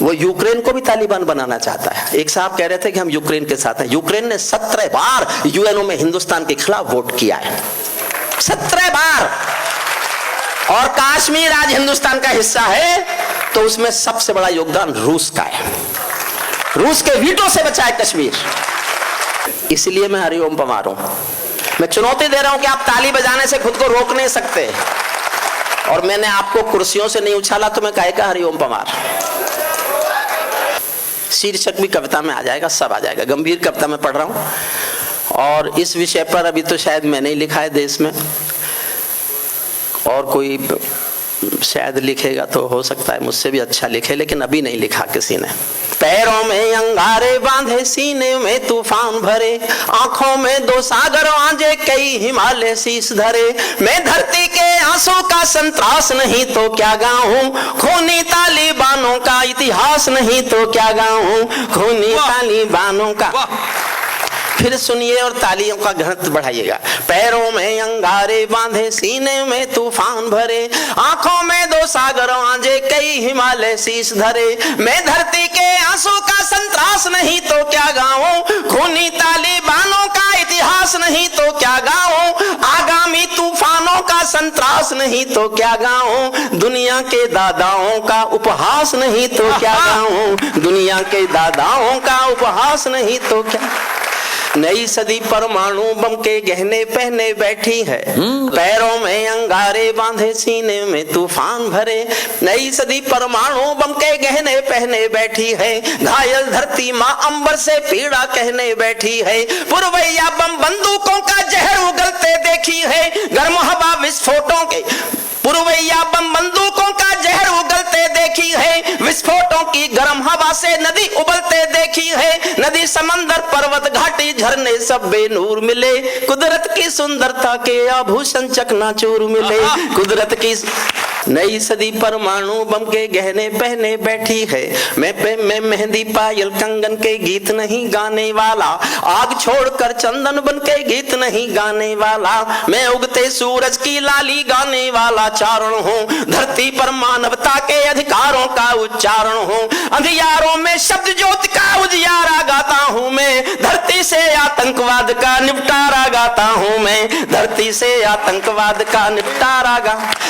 वो यूक्रेन को भी तालिबान बनाना चाहता है। एक साहब कह रहे थे कि हम यूक्रेन के साथ हैं। यूक्रेन ने 17 बार यूएनओ में हिंदुस्तान के खिलाफ वोट किया है, 17 बार। और कश्मीर आज हिंदुस्तान का हिस्सा है तो उसमें सबसे बड़ा योगदान रूस का है। रूस के वीटो से बचा है कश्मीर। इसलिए मैं हरिओम पमार हूं। मैं चुनौती दे रहा हूं कि आप ताली बजाने से खुद को रोक नहीं सकते। और मैंने आपको कुर्सियों से नहीं उछाला तो मैं काहे का हरिओम पमार। शीर्षक भी कविता में आ जाएगा, सब आ जाएगा। गंभीर कविता में पढ़ रहा हूं और इस विषय पर अभी तो शायद मैंने ही लिखा है देश में, और कोई शायद लिखेगा तो हो सकता है मुझसे भी अच्छा लिखे, लेकिन अभी नहीं लिखा किसी ने। पैरों में अंगारे बांधे, सीने में तूफान भरे, आंखों में 2 सागर आंजे, कई हिमालय शीश धरे। मैं धरती के आंसू का संतरास नहीं तो क्या गाऊं, खूनी तालिबानों का इतिहास नहीं तो क्या गाऊं, खूनी तालिबानों का। फिर सुनिए और तालियों का घनत्व बढ़ाइएगा। पैरों में अंगारे बांधे, सीने में तूफान भरे, आंखों में 2 सागर आंजे, कई हिमालय शीश धरे। मैं धरती के आंसू का संतरास नहीं तो क्या गाऊं, खूनी तालिबानों का इतिहास नहीं तो क्या गाऊं, आगामी तूफानों का संतरास नहीं तो क्या गाऊं, दुनिया के दादाओं का उपहास नहीं तो क्या गाऊं, दुनिया के दादाओं का उपहास नहीं तो क्या। नई सदी परमाणु बम के गहने पहने बैठी है, पैरों में अंगारे बांधे, सीने में तूफान भरे। नई सदी परमाणु बम के गहने पहने बैठी है, घायल धरती माँ अंबर से पीड़ा कहने बैठी है। पुरवैया बम बंदूकों का जहर उगलते देखी है, गर्म हवा विस्फोटों के, पुरवैया बम बंदूकों का जहर उगलते देखी है, विस्फोटों की गर्म हवा से नदी उबलते देखी है। नदी समंदर पर्वत घाटी झरने सब बेनूर मिले, कुदरत की सुंदरता के आभूषण चकनाचूर मिले, कुदरत की। नई सदी परमाणु बम के गहने पहने बैठी है, मैं मेहंदी पायल कंगन के गीत नहीं गाने वाला, आग छोड़कर चंदन बन के गीत नहीं गाने वाला, मैं उगते सूरज की लाली गाने वाला चारण हूँ, धरती पर मानवता के अधिकारों का उच्चारण हूँ, अंधियारों में शब्द ज्योति का उजियारा गाता हूँ मैं, धरती से आतंकवाद का निपटारा गाता हूँ मैं, धरती से आतंकवाद का निपटारा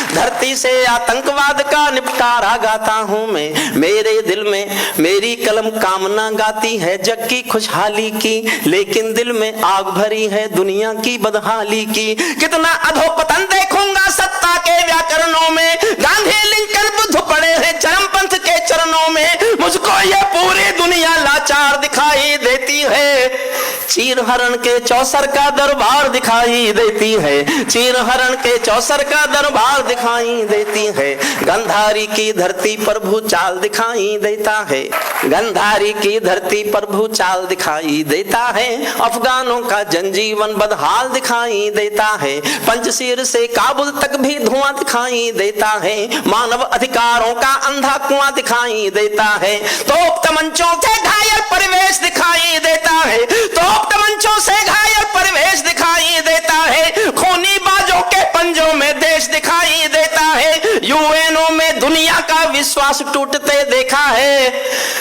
धरती से आतंकवाद का निपटारा गाता हूँ मैं। मेरे दिल में मेरी कलम कामना गाती है जग की खुशहाली की, लेकिन दिल में आग भरी है दुनिया की बदहाली की। कितना अधोपतन देखूंगा सत्ता के व्याकरणों में, गांधी लिंकन बुद्ध पड़े हैं चरमपंथ के चरणों में, मुझको ये पूरी दुनिया लाचार दिखाई देती है। चीर हरण के चौसर का दरबार दिखाई देती है, चीर हरण के चौसर का दरबार दिखाई देती है। गंधारी की धरती पर भूचाल दिखाई देता है, गंधारी की धरती पर भूचाल दिखाई देता है। अफगानों का जनजीवन बदहाल दिखाई देता है, पंचशीर से काबुल तक भी धुआं दिखाई देता है। मानव अधिकारों का अंधा कुआं दिखाई देता है, तोप तमंचों से घायल परिवेश दिखाई देता है, तोप तमंचों से घायल परिवेश दिखाई देता है। खूनी बाजों के पंजों में देश दिखाई देता है, यूएनओ में दुनिया का विश्वास टूटते देखा है।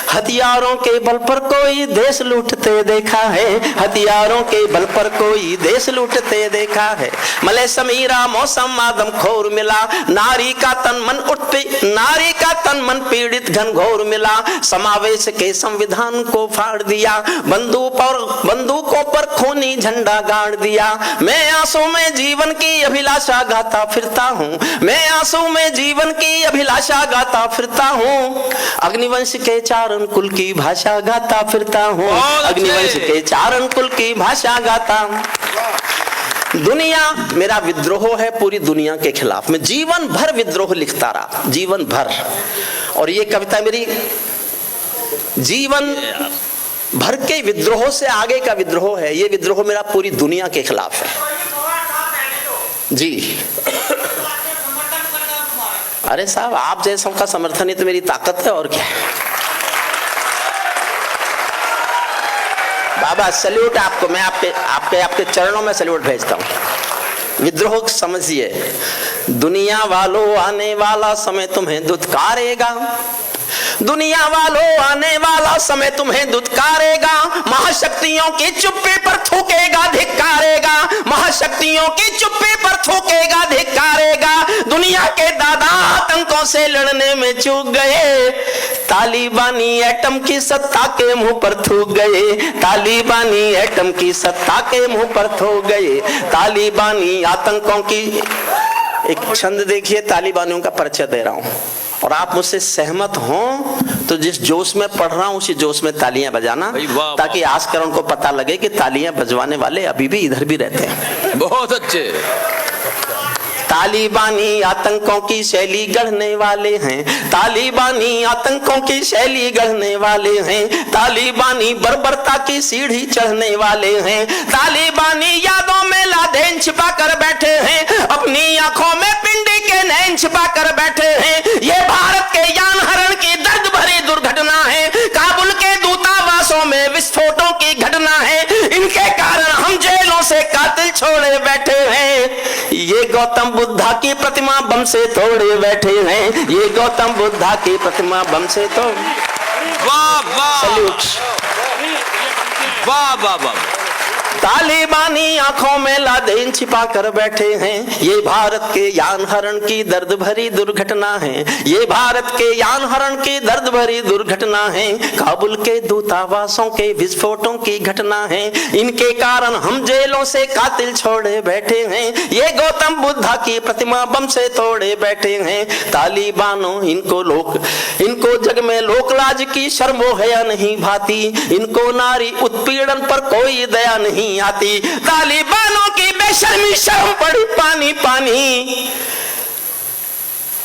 हथियारों के बल पर कोई देश लूटते देखा है, हथियारों के बल पर कोई देश लूटते देखा है। मले समीरा मौसम आदम खोर मिला, नारी का तन मन नारी का तन मन पीड़ित घनघोर मिला। समावेश के संविधान को फाड़ दिया, बंदूकों पर खूनी झंडा गाड़ दिया। मैं आंसू में जीवन की अभिलाषा गाता फिरता हूँ, मैं आंसू में जीवन की अभिलाषा गाता फिरता हूँ। अग्निवंश के चारण कुल की भाषा गाता फिरता हूँ, अग्निवंश के चारण कुल की भाषा गाता। दुनिया मेरा विद्रोह है पूरी दुनिया के खिलाफ, मैं जीवन भर विद्रोह लिखता रहा, जीवन भर। और ये कविता मेरी जीवन भर के विद्रोह से आगे का विद्रोह है। ये विद्रोह मेरा पूरी दुनिया के खिलाफ है जी। अरे साहब, आप जैसों का समर्थन ही तो मेरी ताकत है, और क्या। बाबा सल्यूट आपको, मैं आपके चरणों में सल्यूट भेजता हूँ। विद्रोह समझिए, दुनिया वालों आने वाला समय तुम्हें दुत्कारेगा, दुनिया वालों आने वाला समय तुम्हें दुत्कारेगा, महाशक्तियों की चुप्पी पर थूकेगा धिक्कारेगा, महाशक्तियों की चुप्पी पर थूकेगा धिक्कारेगा। दुनिया के दादा आतंकों से लड़ने में चूक गए, तालिबानी एटम की सत्ता के मुंह पर थूक गए, तालिबानी एटम की सत्ता के मुंह पर थूक गए, तालिबानी आतंकों की। एक छंद देखिए, तालिबानियों का परिचय दे रहा हूं और आप मुझसे सहमत हो तो जिस जोश में पढ़ रहा हूं उसी जोश में तालियां बजाना, ताकि आस्करण को पता लगे कि तालियां बजवाने वाले अभी भी इधर भी रहते हैं। बहुत अच्छे। तालिबानी आतंकों की शैली गढ़ने वाले हैं, तालिबानी आतंकों की शैली गढ़ने वाले हैं, तालिबानी बर्बरता की सीढ़ी चढ़ने वाले हैं, तालिबानी यादों में लादेन छिपा कर बैठे हैं, अपनी आंखों में पिंडी के नैन छिपा कर बैठे हैं। ये भारत के यान हरण की दर्द भरी दुर्घटना है, काबुल के दूतावासों में विस्फोटों की घटना है, इनके कारण हम जेलों से कातिल छोड़े बैठे हैं। ये गौतम बुद्धा की प्रतिमा बम से तोड़े बैठे हैं, ये गौतम बुद्धा की प्रतिमा बम से तोड़। वाह वाह, सल्यूट। वाह वाह वाह। तालिबानी आंखों में लादेन छिपा कर बैठे हैं, ये भारत के यान हरण की दर्द भरी दुर्घटना है, ये भारत के यान हरण की दर्द भरी दुर्घटना है, काबुल के दूतावासों के विस्फोटों की घटना है, इनके कारण हम जेलों से कातिल छोड़े बैठे हैं, ये गौतम बुद्धा की प्रतिमा बम से तोड़े बैठे हैं। तालिबानों इनको जग में लोकलाज की शर्मो हया नहीं भाती, इनको नारी उत्पीड़न पर कोई दया नहीं आती, तालिबानों की बेशर्मी शर्म पड़ी पानी पानी।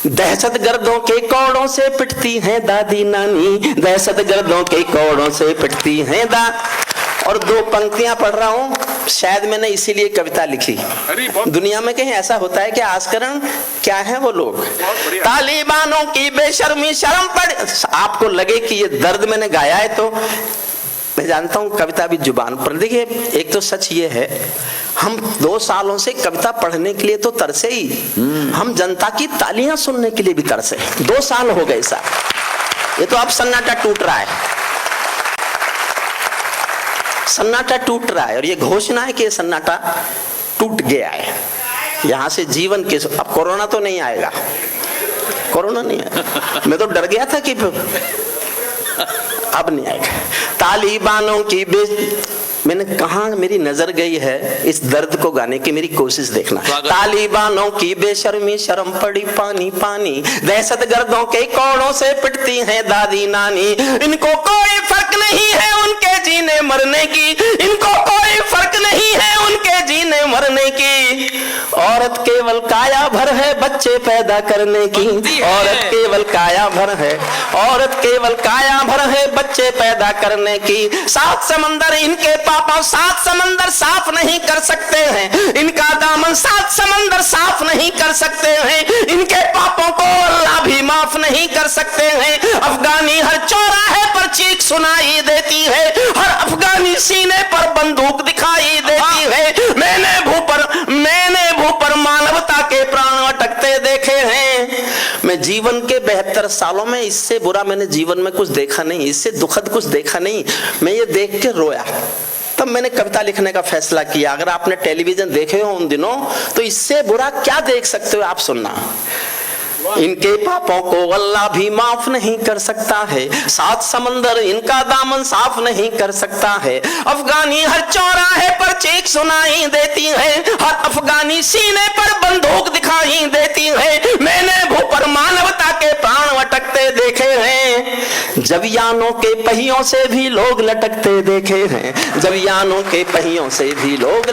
दहशतगर्दों के कोड़ों से पिटती हैं दादी नानी, दहशतगर्दों के कोड़ों से पिटती हैं और दो पंक्तियां पढ़ रहा हूं, शायद मैंने इसीलिए कविता लिखी। दुनिया में कहीं ऐसा होता है कि आस्करण क्या है वो लोग, तालिबानों की बेशर्मी शर्म पड़ी। आपको लगे कि ये दर्द मैंने गाया है तो मैं जानता हूं कविता भी जुबान पर। देखिए, एक तो सच ये है, हम 2 सालों से कविता पढ़ने के लिए तो तरसे ही, हम जनता की तालियां सुनने के लिए भी तरसे। 2 साल हो गए साहब, ये तो अब सन्नाटा टूट रहा है, सन्नाटा टूट रहा है और ये घोषणा है कि ये सन्नाटा टूट गया है। यहां से जीवन के, अब कोरोना तो नहीं आएगा, कोरोना नहीं आएगा, मैं तो डर गया था कि अब नहीं आएगा। तालिबानों की मैंने कहा मेरी नजर गई है इस दर्द को गाने की, मेरी कोशिश देखना। तालिबानों की बेशर्मी शर्म पड़ी पानी पानी, दहशतगर्दों के कोड़ों से पिटती हैं दादी नानी, इनको कोई फर्क नहीं है उनके जीने मरने की, इनको कोई फर्क नहीं है उनके जीने मरने की। औरत केवल काया भर है बच्चे पैदा करने की, औरत केवल काया भर है, औरत केवल काया भर है बच्चे पैदा करने की। 7 समंदर इनके पापा 7 समंदर साफ नहीं कर सकते हैं, इनका दामन 7 समंदर साफ नहीं कर सकते हैं, इनके पापों को अल्लाह भी माफ नहीं कर सकते हैं। अफगानी हर चौराहे पर चीख सुनाई देती है, हर अफगानी सीने पर बंदूक दिखाई देती है। मैंने भू पर मानवता के प्राण अटकते देखे हैं। मैं जीवन के 72 सालों में इससे बुरा मैंने जीवन में कुछ देखा नहीं, इससे दुखद कुछ देखा नहीं। मैं ये देख के रोया, तब मैंने कविता लिखने का फैसला किया। अगर आपने टेलीविजन देखे हो उन दिनों तो इससे बुरा क्या देख सकते हो आप, सुनना। इनके पापों को अल्लाह भी माफ नहीं कर सकता है, 7 समंदर इनका दामन साफ नहीं कर सकता है। अफगानी हर चौराहे पर चीख सुनाई देती है, हर अफगानी सीने पर बंदूक दिखाई देती है। मैंने भू पर मानवता के प्राण अटकते देखे हैं, जब यानों के पहियों से भी लोग लटकते देखे हैं, जब यानों के पहियों से भी लोग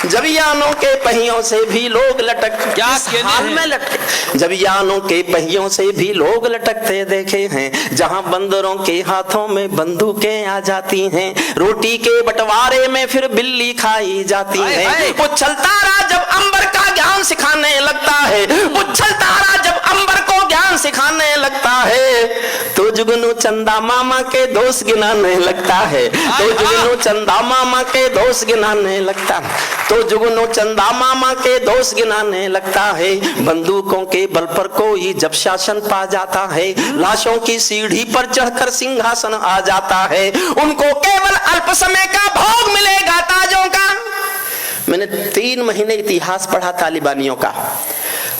जब यानों के पहियों से भी लोग लटक हाल में लटके, जब यानों के पहियों से भी लोग लटकते देखे हैं, जहां बंदरों के हाथों में बंदूकें आ जाती हैं, रोटी के बंटवारे में फिर बिल्ली खाई जाती है। उछल तारा जब अंबर का ज्ञान सिखाने लगता है, उछल तारा जब पैगंबर को ज्ञान सिखाने लगता है तो जुगनू चंदा मामा के दोस्त गिनाने लगता है, तो जुगनू चंदा मामा के दोस्त गिनाने लगता है, तो जुगनू चंदा मामा के दोस्त गिनाने लगता है। बंदूकों के बल पर कोई जब शासन पा जाता है, लाशों की सीढ़ी पर चढ़कर सिंहासन आ जाता है, उनको केवल अल्प समय का भोग मिलेगा ताजों का। मैंने 3 महीने इतिहास पढ़ा तालिबानियों का,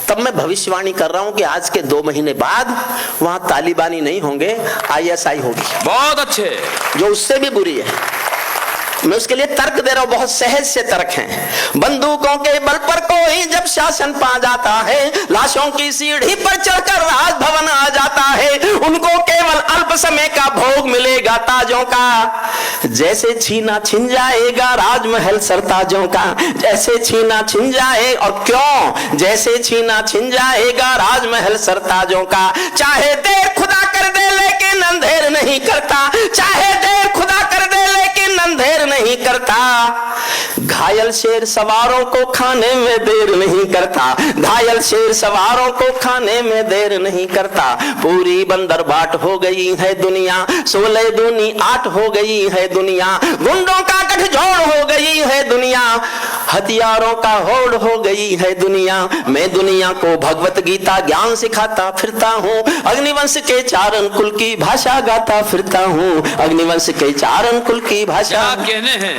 तब मैं भविष्यवाणी कर रहा हूं कि आज के 2 महीने बाद वहां तालिबानी नहीं होंगे, ISI होगी। बहुत अच्छे, जो उससे भी बुरी है। मैं उसके लिए तर्क दे रहा हूं, बहुत सहज से तर्क हैं। बंदूकों के बल पर कोई जब शासन पा जाता है, लाशों की सीढ़ी पर चढ़कर राजभवन आ जाता है, उनको केवल अल्प समय का भोग मिलेगा ताजों का। जैसे छीना छिन जाएगा राजमहल सरताजों का, जैसे छीना छिन जाए, और क्यों जैसे छीना छिन जाएगा राजमहल सरताजों का। चाहे देर खुदा कर दे लेकिन अंधेर नहीं करता, चाहे देर खुदा कर दे लेकिन अंधेर नहीं करता। घायल शेर सवारों को खाने में देर नहीं करता, घायल शेर सवारों को खाने में देर नहीं करता। पूरी बंदर बाट हो गई है दुनिया, 16 दूनी 8 हो गई है दुनिया, गुंडों का गठजोड़ हो गई है दुनिया, हथियारों का होड़ हो गई है दुनिया। मैं दुनिया को भगवत गीता ज्ञान सिखाता फिरता हूँ, अग्निवंश के चारण कुल की भाषा गाता फिरता हूँ, अग्निवंश के चारण कुल की भाषा। कहने हैं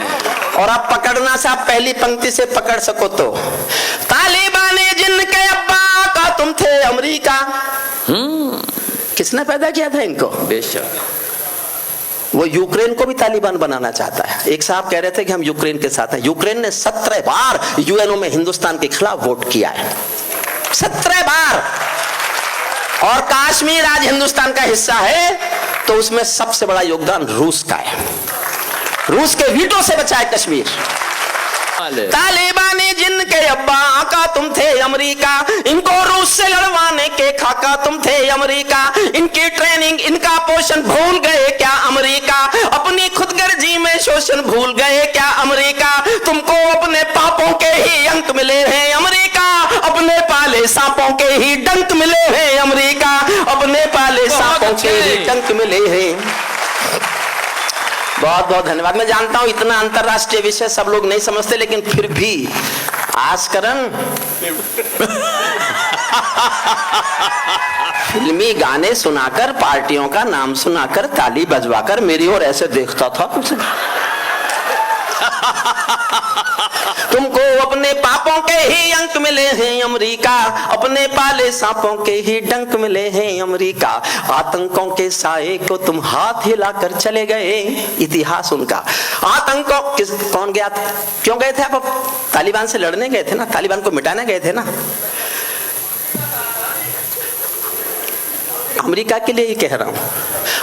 और आप पकड़ना से, आप पहली पंक्ति से पकड़ सको तो, तालिबानी जिनके अब्बा का तुम थे अमेरिका। किसने पैदा किया था इनको? बेशक। वो यूक्रेन को भी तालिबान बनाना चाहता है। एक साहब कह रहे थे कि हम यूक्रेन के साथ हैं। यूक्रेन ने 17 बार यूएनओ में हिंदुस्तान के खिलाफ वोट किया है, 17 बार। और कश्मीर आज हिंदुस्तान का हिस्सा है, तो उसमें सबसे बड़ा योगदान रूस का है। रूस के वीटो से बचा है कश्मीर। तालिबानी जिनके अब्बा का तुम थे अमेरिका, इनको रूस से लड़वाने के खाका तुम थे अमेरिका। इनकी ट्रेनिंग इनका पोषण भूल गए क्या अमेरिका, अपनी खुदगर्जी में शोषण भूल गए क्या अमेरिका। तुमको अपने पापों के ही अंक मिले हैं अमेरिका, अपने पाले सांपों के ही डंक मिले हैं अमेरिका, अपने पाले सांपों के ही डंक मिले हैं। बहुत बहुत धन्यवाद। मैं जानता हूं इतना अंतरराष्ट्रीय विषय सब लोग नहीं समझते, लेकिन फिर भी आस्करण फिल्मी गाने सुनाकर, पार्टियों का नाम सुनाकर, ताली बजवाकर मेरी ओर ऐसे देखता था कुछ। तुमको अपने पापों के ही अंक मिले हैं अमेरिका, अपने पाले सांपों के ही डंक मिले हैं अमेरिका। आतंकों के साए को तुम हाथ हिलाकर चले गए, इतिहास उनका। आतंकों कौन गया था? क्यों गए थे आप? तालिबान से लड़ने गए थे ना, तालिबान को मिटाने गए थे ना। अमेरिका के लिए ही कह रहा हूं।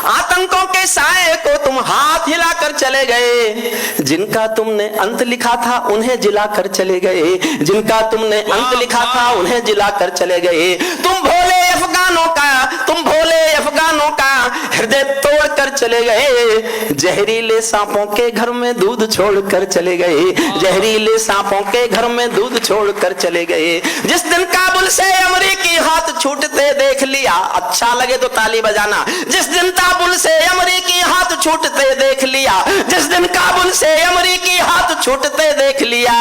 आतंकों के साए को तुम हाथ हिलाकर चले गए, जिनका तुमने अंत लिखा था उन्हें जिलाकर चले गए, जिनका तुमने अंत लिखा था उन्हें जिलाकर चले गए। तुम भोले अफगानों का, तुम भोले अफगानों का हृदय तोड़ कर चले गए, जहरीले सांपों के घर में दूध छोड़ कर चले गए, जहरीले सांपों के घर में दूध छोड़ कर चले गए। जिस दिन काबुल से अमेरिकी हाथ छूटते देख लिया, अच्छा लगे तो ताली बजाना। जिस दिन काबुल से अमेरिकी हाथ छूटते देख लिया, जिस दिन काबुल से अमेरिकी हाथ छूटते देख लिया,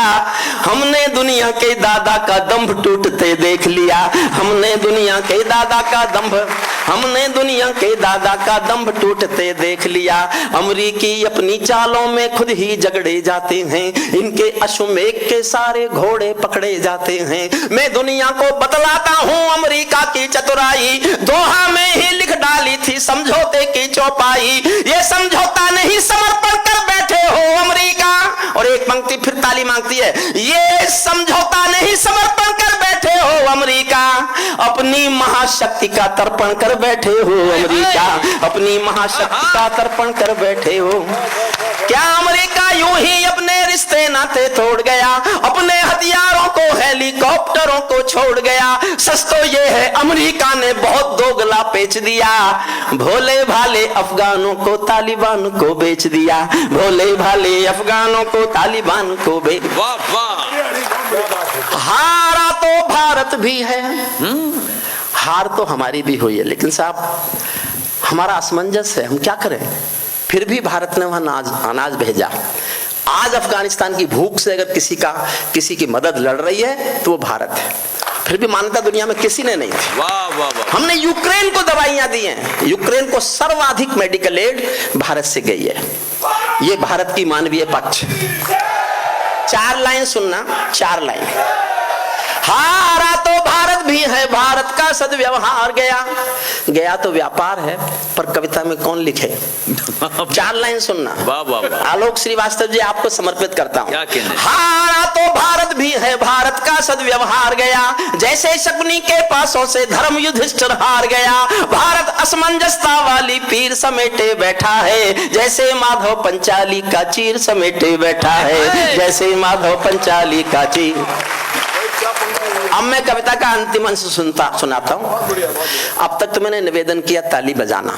हमने दुनिया के दादा का दंभ टूटते देख लिया, हमने दुनिया के दादा का दंभ, हमने दुनिया के दादा का दंभ टूटते देख लिया। अमेरिकी अपनी चालों में खुद ही झगड़े जाते हैं, इनके अश्वमेघ के सारे घोड़े पकड़े जाते हैं। मैं दुनिया को बतलाता हूँ अमेरिका की चतुराई, दोहा में ही लिख डाली थी समझौते की चौपाई। ये समझौता नहीं समर्पण कर बैठे हो अमेरिका। और एक पंक्ति फिर ताली मांगती है, ये समझौता नहीं समर्पण कर बैठे हो अमेरिका, अपनी महाशक्ति का तर्पण कर बैठे हो अमेरिका, अपनी महाशक्ति का तर्पण कर बैठे हो। क्या अमेरिका यूं ही अपने रिश्ते नाते तोड़ गया, अपने हथियारों को हेलीकॉप्टरों को छोड़ गया? सच तो ये है अमेरिका ने बहुत दोगला बेच दिया, भोले भाले अफगानों को तालिबान को बेच दिया, भोले भाले अफगानों को तालिबान को बेच। हारा तो भारत भी है, हार तो हमारी भी हुई है, लेकिन साहब हमारा असमंजस है, हम क्या करें। फिर भी भारत ने वहां अनाज भेजा। आज अफगानिस्तान की भूख से अगर किसी की मदद लड़ रही है तो वो भारत है। फिर भी मान्यता दुनिया में किसी ने नहीं थी। वाह वाह वाह। हमने यूक्रेन को दवाइयां दी हैं। यूक्रेन को सर्वाधिक मेडिकल एड भारत से गई है। ये भारत की मानवीय पक्ष। 4 लाइन सुनना, 4 लाइन। हारा तो भारत भी है, भारत का सद्व्यवहार गया तो व्यापार है, पर कविता में कौन लिखे। 4 लाइन सुनना। वाह वाह वाह। आलोक श्रीवास्तव जी आपको समर्पित करता हूं। क्या कहने। हारा तो भारत भी है, भारत का सद्व्यवहार गया, जैसे शकुनी के पासों से धर्म युधिष्ठिर हार गया। भारत असमंजसता वाली पीर समेटे बैठा है, जैसे माधव पंचाली का चीर समेटे बैठा है, जैसे माधव पंचाली का चीर। अब मैं कविता का अंतिम अंश सुनाता हूं। अब तक तो मैंने निवेदन किया ताली बजाना।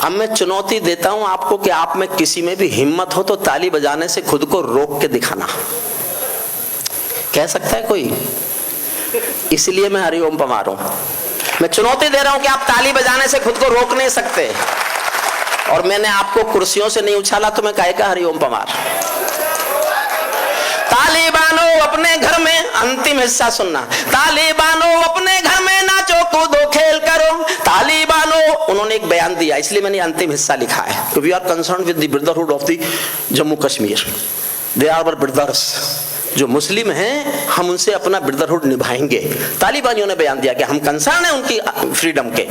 अब मैं चुनौती देता हूं आपको कि आप में किसी में भी हिम्मत हो तो ताली बजाने से खुद को रोक के दिखाना। कह सकता है कोई? इसलिए मैं हरिओम पमार हूं। मैं चुनौती दे रहा हूं कि आप ताली बजाने से खुद को रोक नहीं सकते। और मैंने आपको कुर्सियों से नहीं उछाला तो मैं कहेगा हरिओम पमार। तालिबानो अपने घर में, अंतिम हिस्सा सुनना। तालिबानो अपने घर में नाचो कूदो खेल करो। तालिबानो, उन्होंने एक बयान दिया, इसलिए मैंने अंतिम हिस्सा लिखा है। We are concern with the brotherhood of the Jammu Kashmir. They are our brothers. जो मुस्लिम हैं हम उनसे अपना ब्रदरहुड निभाएंगे। तालिबानियों ने बयान दिया कि हम कंसर्न है उनकी फ्रीडम के।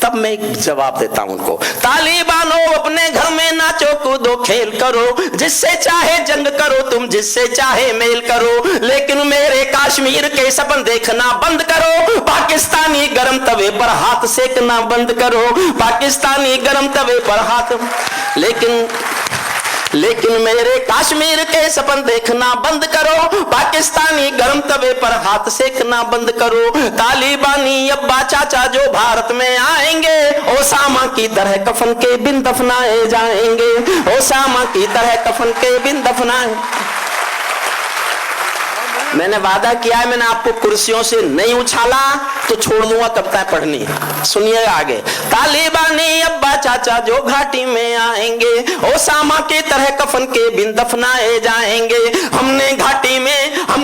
तब मैं एक जवाब देता हूं उनको। तालिबानो अपने घर में नाचो कूदो खेल करो, जिससे चाहे जंग करो तुम, जिससे चाहे मेल करो, लेकिन मेरे कश्मीर के सपन देखना बंद करो। पाकिस्तानी गरम तवे पर हाथ सेकना बंद करो, पाकिस्तानी गरम तवे पर हाथ। लेकिन मेरे कश्मीर के सपन देखना बंद करो, पाकिस्तानी गरम तवे पर हाथ सेकना बंद करो। तालिबानी अब्बा चाचा जो भारत में आएंगे, ओसामा की तरह कफन के बिन दफनाए जाएंगे, ओसामा की तरह कफन के बिन दफनाए। मैंने वादा किया है, मैंने आपको कुर्सियों से नहीं उछाला तो छोड़ दूंगा कविताएं पढ़नी। सुनिए आगे। तालिबानी अब्बा चाचा जो घाटी में आएंगे, ओसामा की तरह कफन के बिन दफनाए जाएंगे। हम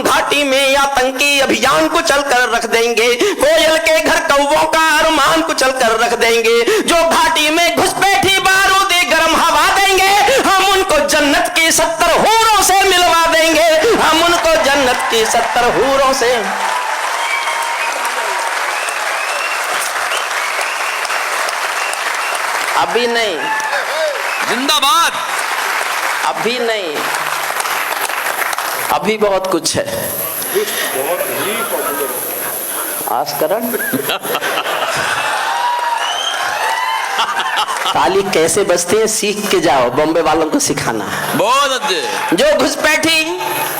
घाटी में आतंकी अभियान को चल कर रख देंगे, कोयल के घर कौवों का अरमान को चल कर रख देंगे। जो घाटी में घुसपैठी बारूदी गरम हवा देंगे, हम उनको जन्नत की 70 हूरों से मिलवा देंगे, हम उनको जन्नत की 70 हूरों से। अभी नहीं, जिंदाबाद। अभी नहीं, अभी बहुत कुछ है। आस्करण ताली कैसे बजती है सीख के जाओ, बॉम्बे वालों को सिखाना। बहुत अच्छे।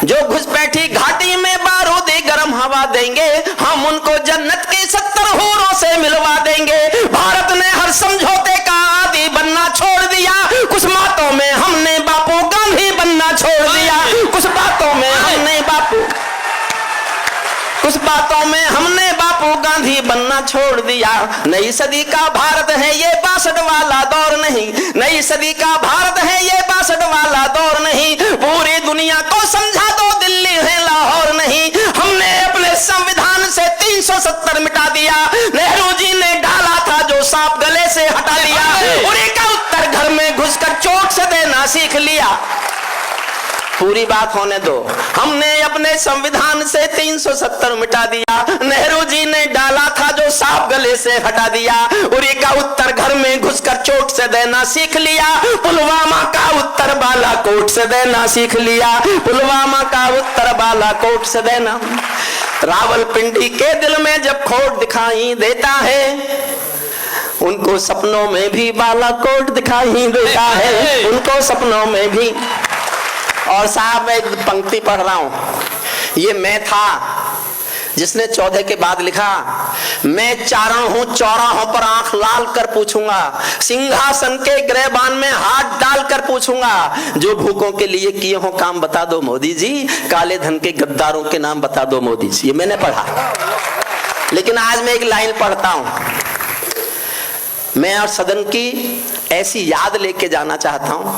जो घुसपैठी घाटी में बारूदी गरम हवा देंगे, हम उनको जन्नत की 70 हूरों से मिलवा देंगे। भारत ने हर समझौते का आदी बनना छोड़ दिया, कुछ बातों में हमने बापू गांधी बनना छोड़ दिया, कुछ बातों में हमने बापू गांधी बनना छोड़ दिया। नई सदी का भारत है ये 62 वाला दौर नहीं, नई सदी का भारत है ये 62 वाला दौर नहीं। पूरी दुनिया को समझा दो दिल्ली है लाहौर नहीं। हमने अपने संविधान से 370 मिटा दिया, नेहरू जी ने डाला था जो सांप गले से हटा लिया। उरी का उत्तर घर में घुसकर चोट से देना सीख लिया। पूरी बात होने दो। हमने अपने संविधान से 370 मिटा दिया, नेहरू जी ने डाला था जो सांप गले से हटा दिया। उरी का उत्तर घर में घुसकर चोट से देना सीख लिया, पुलवामा का उत्तर बालाकोट से देना सीख लिया, पुलवामा का उत्तर बालाकोट से देना। रावलपिंडी के दिल में जब खोट दिखाई देता है, उनको सपनों में भी बालाकोट दिखाई देता है, उनको सपनों में भी। और साहब मैं एक पंक्ति पढ़ रहा हूं, ये मैं था जिसने 14 के बाद लिखा, मैं चारण हूं चौराहों पर आंख लाल कर पूछूंगा, सिंहासन के ग्रहबान में हाथ डालकर पूछूंगा, जो भूखों के लिए किए हो काम बता दो मोदी जी, काले धन के गद्दारों के नाम बता दो मोदी जी। ये मैंने पढ़ा। लेकिन आज मैं एक लाइन पढ़ता हूं, मैं और सदन की ऐसी याद लेके जाना चाहता हूं,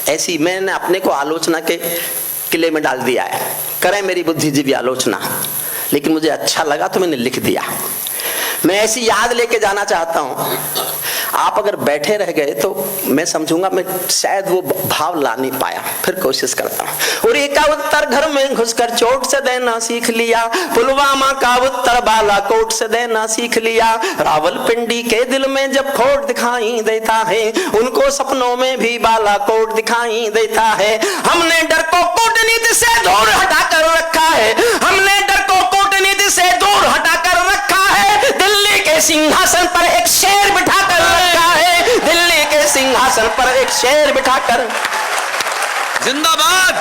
ऐसी मैंने अपने को आलोचना के किले में डाल दिया है, करें मेरी बुद्धिजीवी आलोचना, लेकिन मुझे अच्छा लगा तो मैंने लिख दिया। मैं ऐसी याद लेके जाना चाहता हूं, आप अगर बैठे रह गए तो मैं समझूंगा मैं शायद वो भाव ला नहीं पाया, फिर कोशिश करता हूं। उरी का उत्तर घर में घुसकर चोट से देना सीख लिया, पुलवामा का उत्तर बालाकोट से देना सीख लिया, रावलपिंडी के दिल में जब खोट दिखाई देता है, उनको सपनों में भी बालाकोट दिखाई देता है। हमने डर को कूटनीति से दूर हटाकर रखा है, हमने डर को कूटनीति से दूर हटाकर रखा है, दिल्ली के सिंहासन पर एक शेर बिठाकर रखा है, दिल्ली के सिंहासन पर एक शेर बिठाकर। जिंदाबाद।